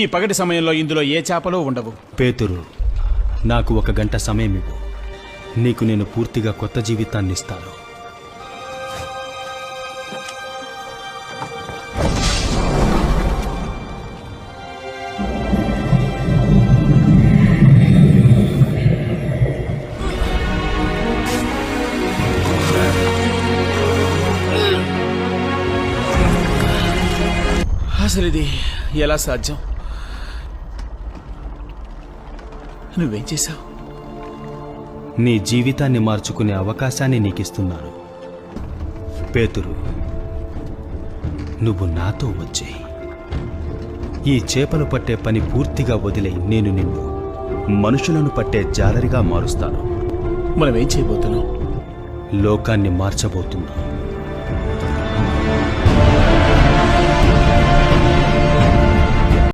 ఈ పగటి సమయంలో ఇందులో ఏ చేపలు ఉండవు. పేతురు, నాకు 1 గంట సమయం ఇవ్వు. నీకు నేను పూర్తిగా కొత్త జీవితాన్ని ఇస్తాను. అసలు ఇది ఎలా సాధ్యం? నువ్వేం చేశావు? నీ జీవితాన్ని మార్చుకునే అవకాశాన్ని నీకిస్తున్నాను. పేతురు, నువ్వు నాతో వచ్చేయి. ఈ చేపలు పట్టే పని పూర్తిగా వదిలే నేను నిన్ను మనుషులను పట్టే జాలరిగా మారుస్తాను. మనమేం చేయబోతున్నాం? లోకాన్ని మార్చబోతున్నాం.